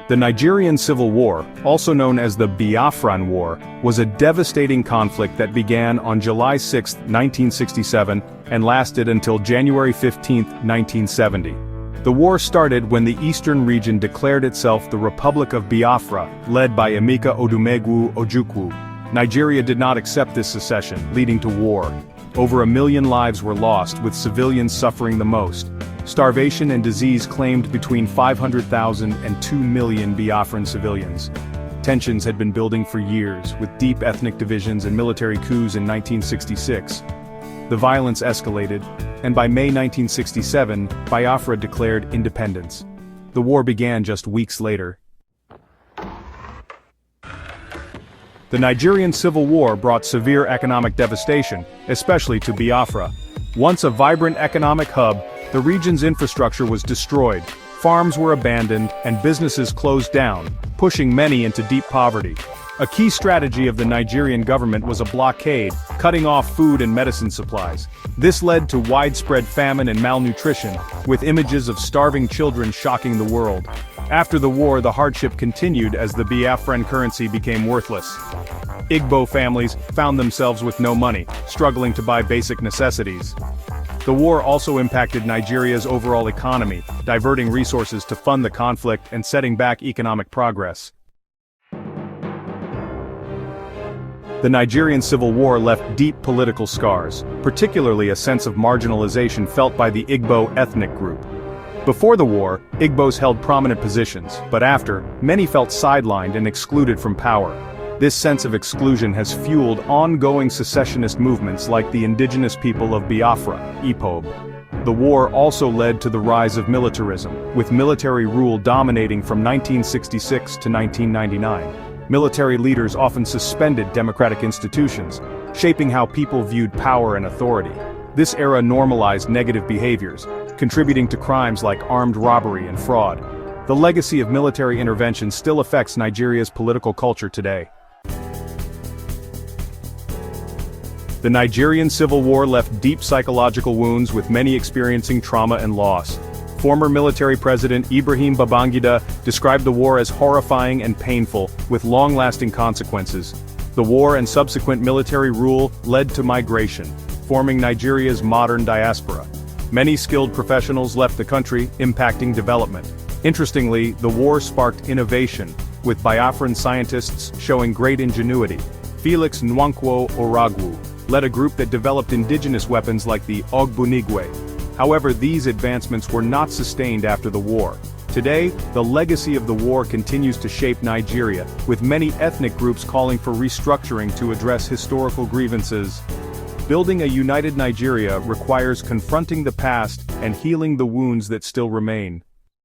The Nigerian Civil War, also known as the Biafran War, was a devastating conflict that began on July 6, 1967, and lasted until January 15, 1970. The war started when the eastern region declared itself the Republic of Biafra, led by Emeka Odumegwu Ojukwu. Nigeria did not accept this secession, leading to war. Over 1 million lives were lost, with civilians suffering the most. Starvation and disease claimed between 500,000 and 2 million Biafran civilians. Tensions had been building for years, with deep ethnic divisions and military coups in 1966. The violence escalated, and by May 1967, Biafra declared independence. The war began just weeks later. The Nigerian Civil War brought severe economic devastation, especially to Biafra. Once a vibrant economic hub, the region's infrastructure was destroyed, farms were abandoned, and businesses closed down, pushing many into deep poverty. A key strategy of the Nigerian government was a blockade, cutting off food and medicine supplies. This led to widespread famine and malnutrition, with images of starving children shocking the world. After the war, the hardship continued as the Biafran currency became worthless. Igbo families found themselves with no money, struggling to buy basic necessities. The war also impacted Nigeria's overall economy, diverting resources to fund the conflict and setting back economic progress. The Nigerian Civil War left deep political scars, particularly a sense of marginalization felt by the Igbo ethnic group. Before the war, Igbos held prominent positions, but after, many felt sidelined and excluded from power. This sense of exclusion has fueled ongoing secessionist movements like the indigenous people of Biafra, IPOB. The war also led to the rise of militarism, with military rule dominating from 1966 to 1999. Military leaders often suspended democratic institutions, shaping how people viewed power and authority. This era normalized negative behaviors, contributing to crimes like armed robbery and fraud. The legacy of military intervention still affects Nigeria's political culture today. The Nigerian Civil War left deep psychological wounds, with many experiencing trauma and loss. Former military president Ibrahim Babangida described the war as horrifying and painful, with long-lasting consequences. The war and subsequent military rule led to migration, forming Nigeria's modern diaspora. Many skilled professionals left the country, impacting development. Interestingly, the war sparked innovation, with Biafran scientists showing great ingenuity. Felix Nwankwo Oragwu led a group that developed indigenous weapons like the Ogbunigwe. However, these advancements were not sustained after the war. Today, the legacy of the war continues to shape Nigeria, with many ethnic groups calling for restructuring to address historical grievances. Building a united Nigeria requires confronting the past and healing the wounds that still remain.